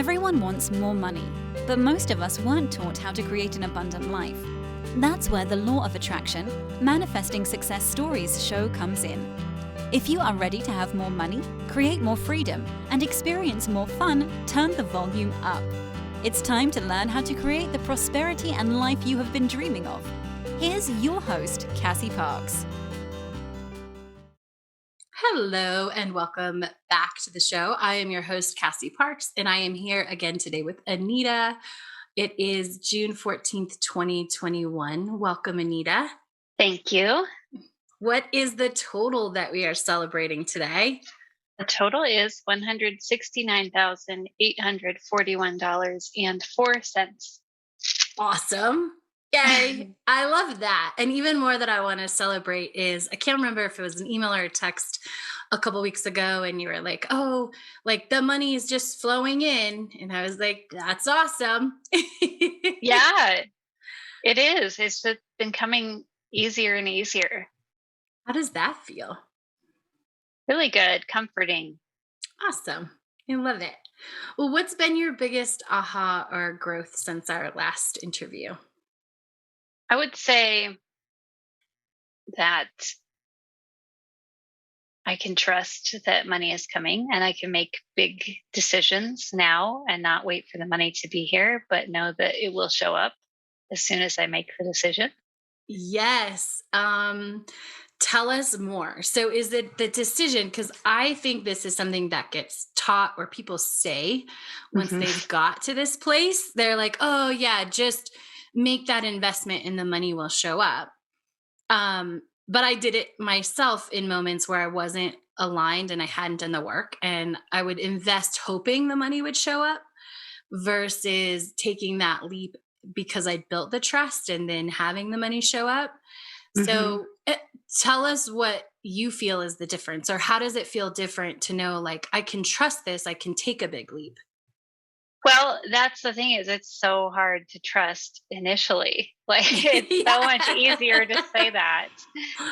Everyone wants more money, but most of us weren't taught how to create an abundant life. That's where the law of attraction, manifesting success stories show comes in. If you are ready to have more money, create more freedom, and experience more fun, turn the volume up. It's time to learn how to create the prosperity and life you have been dreaming of. Here's your host, Cassie Parks. Hello and welcome back to the show. I am your host, Cassie Parks, and I am here again today with Anita. It is June 14th, 2021. Welcome, Anita. Thank you. What is the total that we are celebrating today? The total is $169,841.04. Awesome. Yay. I love that. And even more that I want to celebrate is, I can't remember if it was an email or a text a couple weeks ago, and you were like, oh, like the money is just flowing in. And I was like, that's awesome. Yeah, it is. It's just been coming easier and easier. How does that feel? Really good, comforting. Awesome. I love it. Well, what's been your biggest aha or growth since our last interview? I would say that I can trust that money is coming and I can make big decisions now and not wait for the money to be here, but know that it will show up as soon as I make the decision. Yes. Tell us more. So is it the decision? Because I think this is something that gets taught or people say once they've got to this place. They're like, oh yeah, just make that investment and the money will show up. But I did it myself in moments where I wasn't aligned and I hadn't done the work, and I would invest hoping the money would show up versus taking that leap because I built the trust and then having the money show up. So tell us what you feel is the difference, or how does it feel different to know, like, I can trust this, I can take a big leap? Well, that's the thing, is it's so hard to trust initially. Like it's so much easier to say that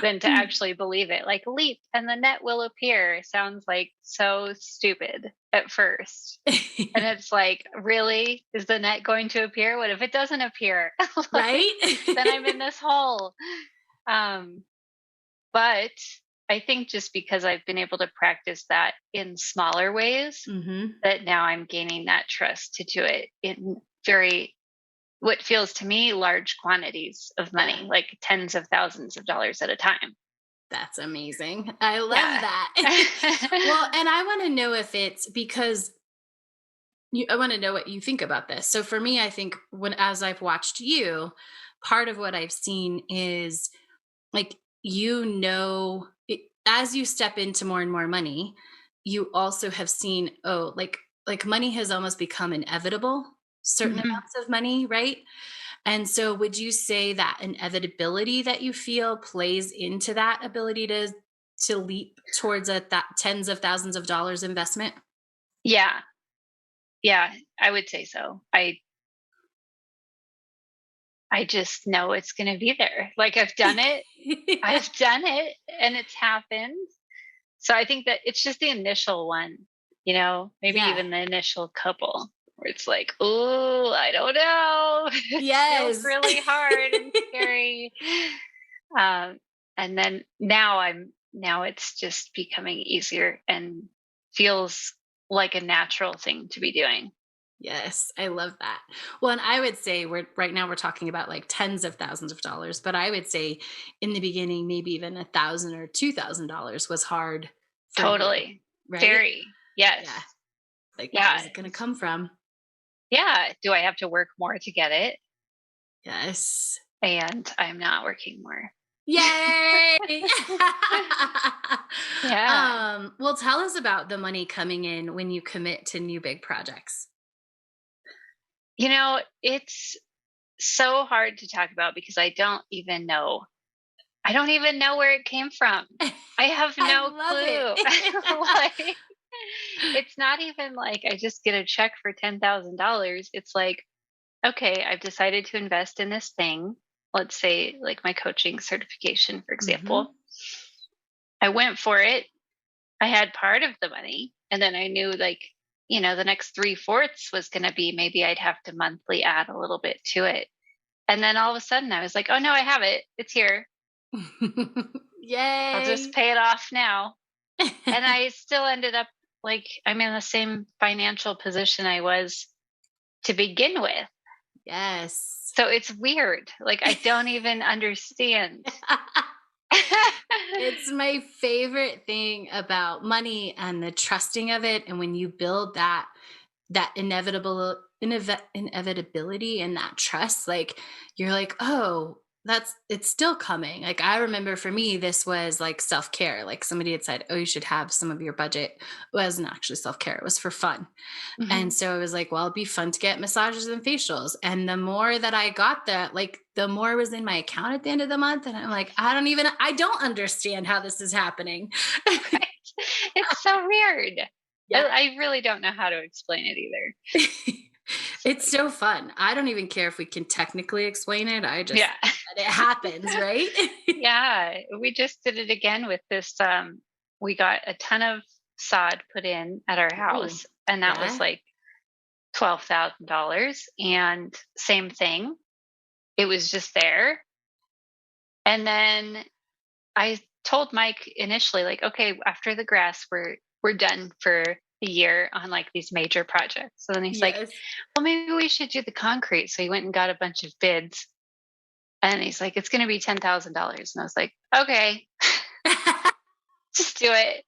than to actually believe it. Like leap and the net will appear sounds like so stupid at first. And it's like, really? Is the net going to appear? What if it doesn't appear? Right? Then I'm in this hole. But I think just because I've been able to practice that in smaller ways, that now I'm gaining that trust to do it in what feels to me large quantities of money, like tens of thousands of dollars at a time. That's amazing. I love that. Well, and I want to know if it's because I want to know what you think about this. So for me, I think as I've watched you, part of what I've seen is, like, as you step into more and more money, you also have seen, like money has almost become inevitable, certain amounts of money, right? And so would you say that inevitability that you feel plays into that ability to leap towards that tens of thousands of dollars investment? Yeah, I would say so. I just know it's going to be there. Like I've done it. I've done it and it's happened. So I think that it's just the initial one, maybe even the initial couple where it's like, oh, I don't know. It feels really hard and scary. And then now it's just becoming easier and feels like a natural thing to be doing. Yes, I love that. Well, and I would say right now we're talking about like tens of thousands of dollars, but I would say in the beginning, maybe even $1,000 or $2,000 was hard. Totally. You, right? Very. Yes. Yeah. Like, where's it going to come from? Yeah. Do I have to work more to get it? Yes. And I'm not working more. Yay! Yeah. Well, tell us about the money coming in when you commit to new big projects. It's so hard to talk about because I don't even know where it came from. I have no clue. It's not even like I just get a check for $10,000. It's like, okay, I've decided to invest in this thing. Let's say like my coaching certification, for example. I went for it. I had part of the money, and then I knew like the next 3/4 was going to be maybe I'd have to monthly add a little bit to it. And then all of a sudden I was like, oh no, I have it. It's here. I'll just Yay. pay it off now. And I still ended up like, I'm in the same financial position I was to begin with. Yes. So it's weird. Like, I don't even understand. It's my favorite thing about money and the trusting of it. And when you build that inevitability and that trust, like you're like, oh, it's still coming. Like I remember for me, this was like self-care. Like somebody had said, oh, you should have some of your budget. It wasn't actually self-care, it was for fun. And so it was like, well, it'd be fun to get massages and facials. And the more that I got that, like the more was in my account at the end of the month. And I'm like, I don't understand how this is happening. Right? It's so weird. Yeah. I really don't know how to explain it either. It's so fun. I don't even care if we can technically explain it. I just, Yeah. it happens, right? Yeah. We just did it again with this. We got a ton of sod put in at our house, and that was yeah. like $12,000. And same thing. It was just there. And then I told Mike initially, like, okay, after the grass, we're done for the year on like these major projects. So then he's like, Yes. well, maybe we should do the concrete. So he went and got a bunch of bids, and he's like, it's going to be $10,000. And I was like, okay, just do it.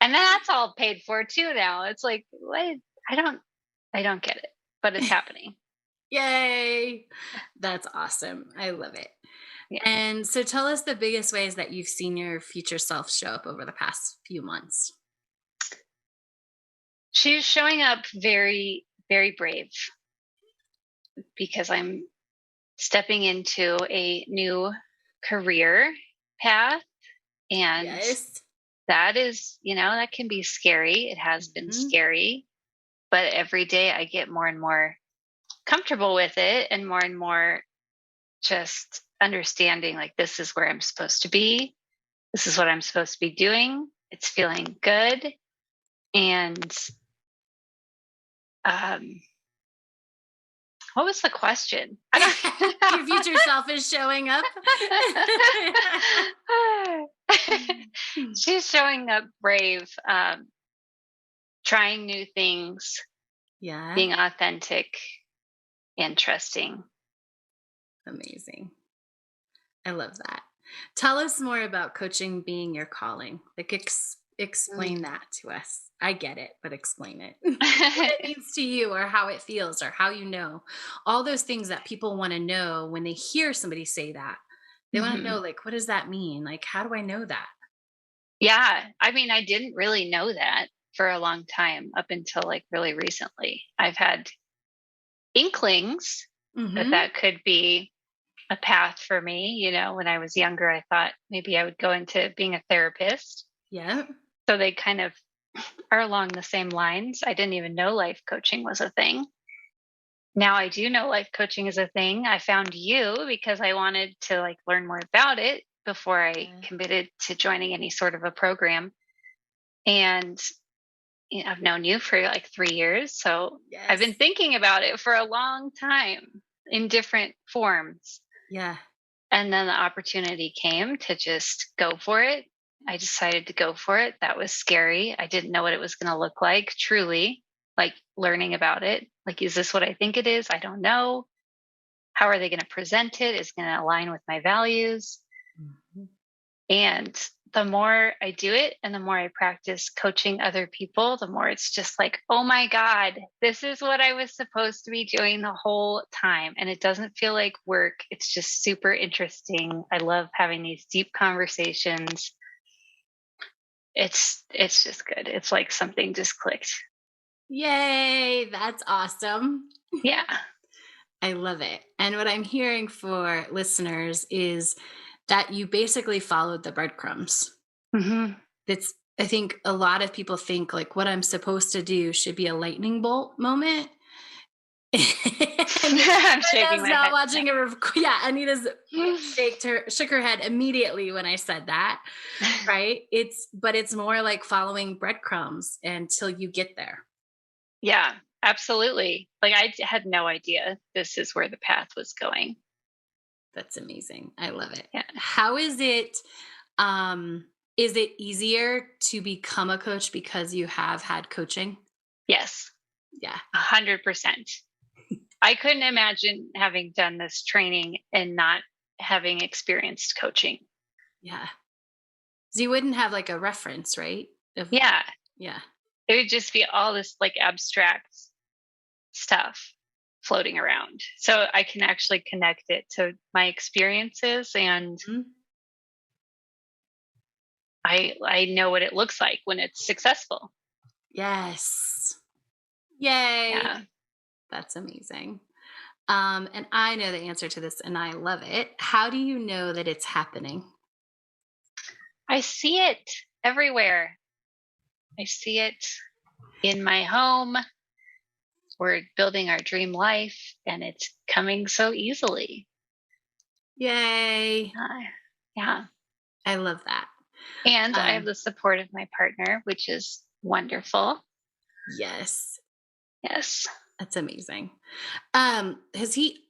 And then that's all paid for too. Now it's like, what? I don't get it, but it's happening. Yay. That's awesome. I love it. Yeah. And so tell us the biggest ways that you've seen your future self show up over the past few months. She's showing up very, very brave because I'm stepping into a new career path. And yes. that is, that can be scary. It has been scary, but every day I get more and more comfortable with it and more just understanding like this is where I'm supposed to be. This is what I'm supposed to be doing. It's feeling good. And what was the question? Your future self is showing up. She's showing up brave, trying new things, being authentic and trusting. Amazing. I love that. Tell us more about coaching being your calling. Like explain that to us. I get it, but explain it. What it means to you or how it feels or how you know. All those things that people want to know when they hear somebody say that. They want to know, like, what does that mean? Like, how do I know that? Yeah. I mean, I didn't really know that for a long time up until like really recently. I've had inklings that could be a path for me. When I was younger, I thought maybe I would go into being a therapist. Yeah. So they kind of are along the same lines. I didn't even know life coaching was a thing. Now I do know life coaching is a thing. I found you because I wanted to like learn more about it before I committed to joining any sort of a program. And I've known you for like 3 years. So I've been thinking about it for a long time in different forms. Yeah. And then the opportunity came to just go for it. I decided to go for it. That was scary. I didn't know what it was going to look like, truly, like learning about it. Like, is this what I think it is? I don't know. How are they going to present it? Is it going to align with my values? And the more I do it and the more I practice coaching other people, the more it's just like, oh my God, this is what I was supposed to be doing the whole time. And it doesn't feel like work. It's just super interesting. I love having these deep conversations. It's just good. It's like something just clicked. Yay. That's awesome. Yeah. I love it. And what I'm hearing for listeners is that you basically followed the breadcrumbs. That's, I think a lot of people think like what I'm supposed to do should be a lightning bolt moment. I'm shaking my not head. watching Anita's shook her head immediately when I said that. Right? But it's more like following breadcrumbs until you get there. Yeah, absolutely. Like had no idea this is where the path was going. That's amazing. I love it. Yeah. How is it easier to become a coach because you have had coaching? Yes. Yeah. 100%. I couldn't imagine having done this training and not having experienced coaching. Yeah. So you wouldn't have like a reference, right? Yeah. Yeah. It would just be all this like abstract stuff floating around. So I can actually connect it to my experiences, and Mhm. I know what it looks like when it's successful. Yes. Yay. Yeah. That's amazing. And I know the answer to this and I love it. How do you know that it's happening? I see it everywhere. I see it in my home. We're building our dream life and it's coming so easily. Yay. Yeah. I love that. And I have the support of my partner, which is wonderful. Yes. Yes. That's amazing. Has he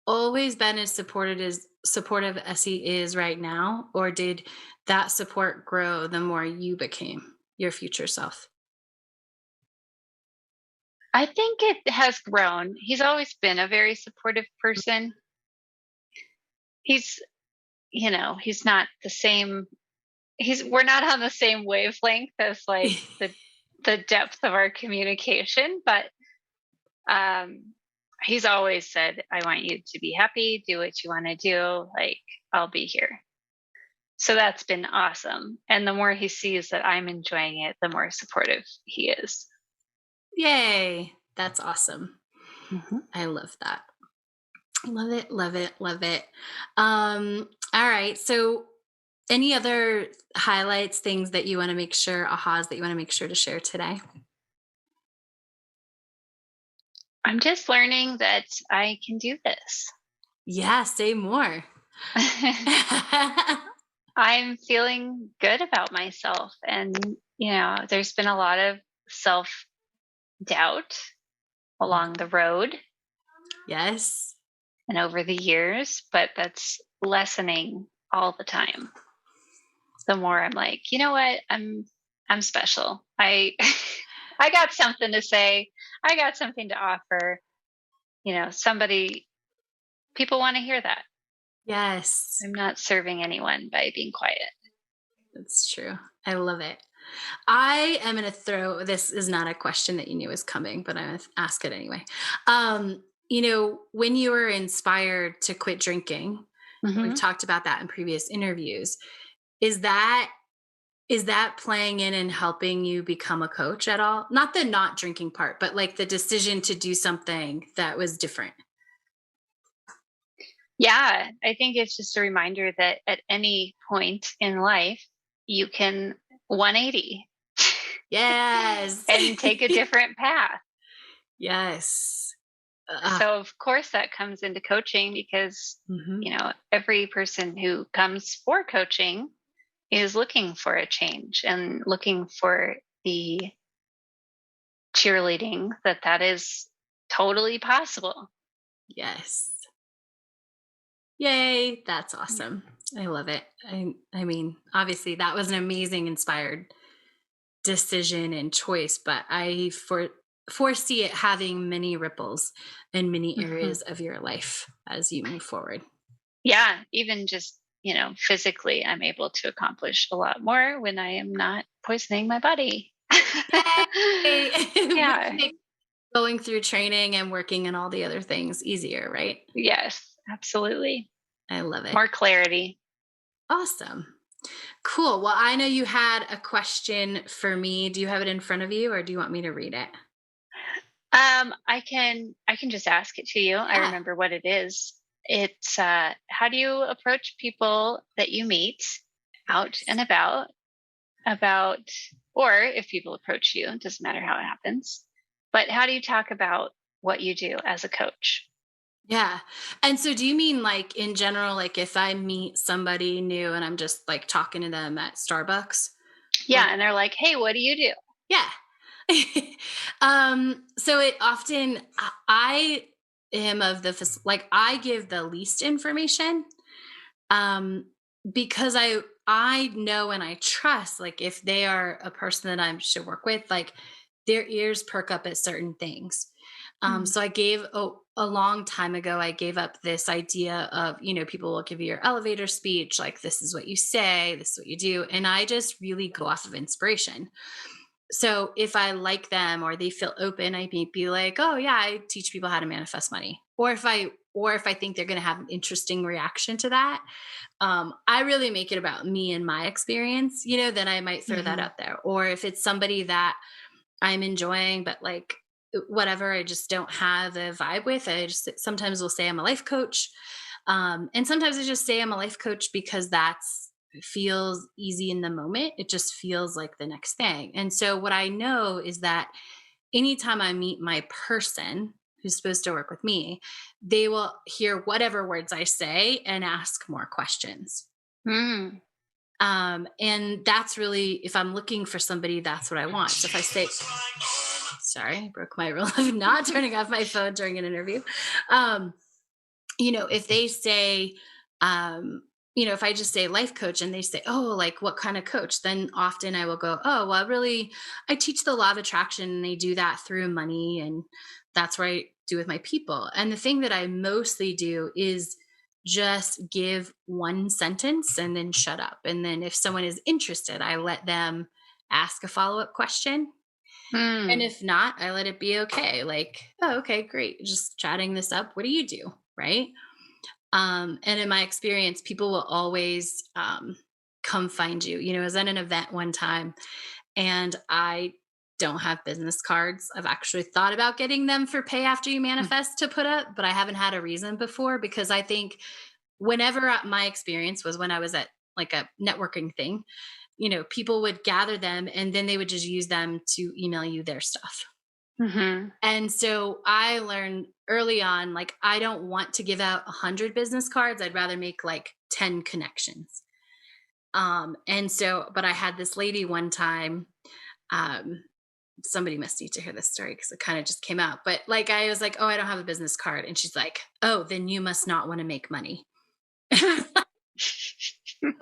always been as supportive as he is right now? Or did that support grow the more you became your future self? I think it has grown. He's always been a very supportive person. He's, he's not the same. We're not on the same wavelength as like the depth of our communication, but he's always said, I want you to be happy, do what you want to do. Like, I'll be here. So that's been awesome. And the more he sees that I'm enjoying it, the more supportive he is. Yay. That's awesome. Mm-hmm. I love that. Love it, love it, love it. All right. So any other highlights, things that you want to make sure, ahas that you want to make sure to share today? I'm just learning that I can do this. Yeah, say more. I'm feeling good about myself. And, there's been a lot of self doubt along the road. Yes. And over the years, but that's lessening all the time. The more I'm like, you know what? I'm special. I I got something to say. I got something to offer. People want to hear that. Yes. I'm not serving anyone by being quiet. That's true. I love it. I am going to this is not a question that you knew was coming, but I'm going to ask it anyway. When you were inspired to quit drinking, we've talked about that in previous interviews. Is that playing in and helping you become a coach at all? Not the not drinking part, but like the decision to do something that was different. Yeah, I think it's just a reminder that at any point in life, you can 180. Yes. And take a different path. Yes. So of course that comes into coaching because, every person who comes for coaching is looking for a change and looking for the cheerleading that is totally possible. Yes. Yay. That's awesome. I love it. I mean, obviously that was an amazing inspired decision and choice, but I foresee it having many ripples in many areas of your life as you move forward. Yeah. Even just, physically, I'm able to accomplish a lot more when I am not poisoning my body. Yeah. Going through training and working and all the other things easier, right? Yes, absolutely. I love it. More clarity. Awesome. Cool. Well, I know you had a question for me. Do you have it in front of you or do you want me to read it? I can just ask it to you. Yeah. I remember what it is. It's how do you approach people that you meet out and about, or if people approach you, it doesn't matter how it happens, but how do you talk about what you do as a coach. Yeah. And so do you mean like in general, like if I meet somebody new and I'm just like talking to them at Starbucks? Yeah. And they're like, hey, what do you do? Yeah. So it often, I am of the, like I give the least information, because I know and I trust, like if they are a person that I should work with, like their ears perk up at certain things. So I gave a long time ago, I gave up this idea of, people will give you your elevator speech, like this is what you say, this is what you do. And I just really go off of inspiration. So if I like them or they feel open, I may be like, oh yeah, I teach people how to manifest money. Or if I think they're going to have an interesting reaction to that, I really make it about me and my experience, then I might throw that out there. Or if it's somebody that I'm enjoying, but like whatever, I just don't have a vibe with, I just sometimes will say I'm a life coach. And sometimes I just say I'm a life coach because that's feels easy in the moment. It just feels like the next thing. And so what I know is that anytime I meet my person who's supposed to work with me, they will hear whatever words I say and ask more questions. Mm. And that's really, if I'm looking for somebody, that's what I want. So if I say, sorry, I broke my rule of not turning off my phone during an interview. If they say, if I just say life coach and they say, oh, like what kind of coach? Then often I will go, oh, well, really, I teach the law of attraction and they do that through money. And that's what I do with my people. And the thing that I mostly do is just give one sentence and then shut up. And then if someone is interested, I let them ask a follow-up question. And if not, I let it be okay. Like, oh, okay, great. Just chatting this up. What do you do? Right. And in my experience, people will always come find you. I was at an event one time and I don't have business cards. I've actually thought about getting them for pay after you manifest to put up, but I haven't had a reason before because I think whenever my experience was when I was at like a networking thing, people would gather them and then they would just use them to email you their stuff. Mm-hmm. And so I learned early on, like, I don't want to give out 100 business cards. I'd rather make like 10 connections. But I had this lady one time, somebody must need to hear this story because it kind of just came out. But like, I was like, oh, I don't have a business card. And she's like, oh, then you must not want to make money.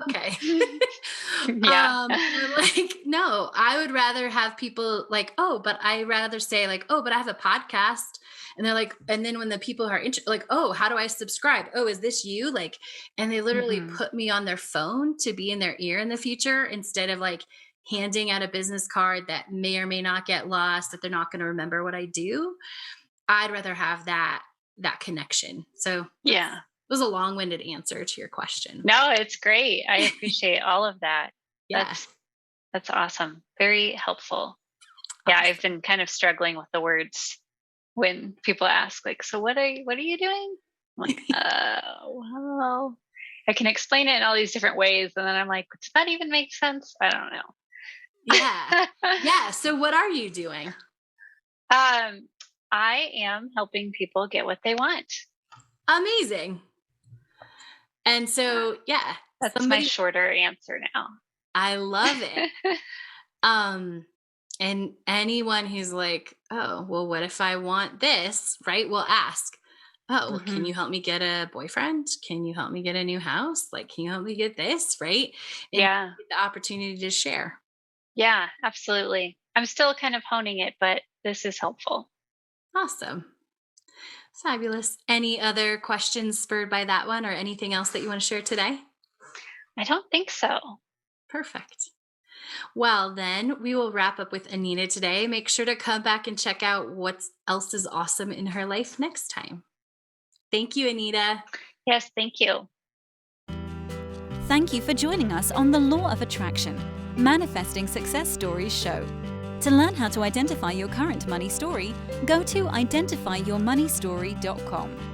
Okay. Yeah. Like, no, I would rather have people like, oh, but I rather say like, oh, but I have a podcast. And they're like, and then when the people are like, oh, how do I subscribe? Oh, is this you? Like, and they literally put me on their phone to be in their ear in the future instead of like handing out a business card that may or may not get lost, that they're not going to remember what I do. I'd rather have that connection. So yeah. It was a long-winded answer to your question. No, it's great. I appreciate all of that. Yeah. That's awesome. Very helpful. Yeah, I've been kind of struggling with the words when people ask, like, so what are you doing? I'm like, well, I can explain it in all these different ways. And then I'm like, does that even make sense? I don't know. Yeah. Yeah. So what are you doing? I am helping people get what they want. Amazing. And so, yeah, that's my shorter answer now. I love it. And anyone who's like, oh, well, what if I want this? Right. We'll ask, oh, well, can you help me get a boyfriend? Can you help me get a new house? Like, can you help me get this? Right. And yeah. Get the opportunity to share. Yeah, absolutely. I'm still kind of honing it, but this is helpful. Awesome. Fabulous. Any other questions spurred by that one or anything else that you want to share today? I don't think so. Perfect. Well, then we will wrap up with Anita today. Make sure to come back and check out what else is awesome in her life next time. Thank you, Anita. Yes, thank you. Thank you for joining us on the Law of Attraction, Manifesting Success Stories show. To learn how to identify your current money story, go to identifyyourmoneystory.com.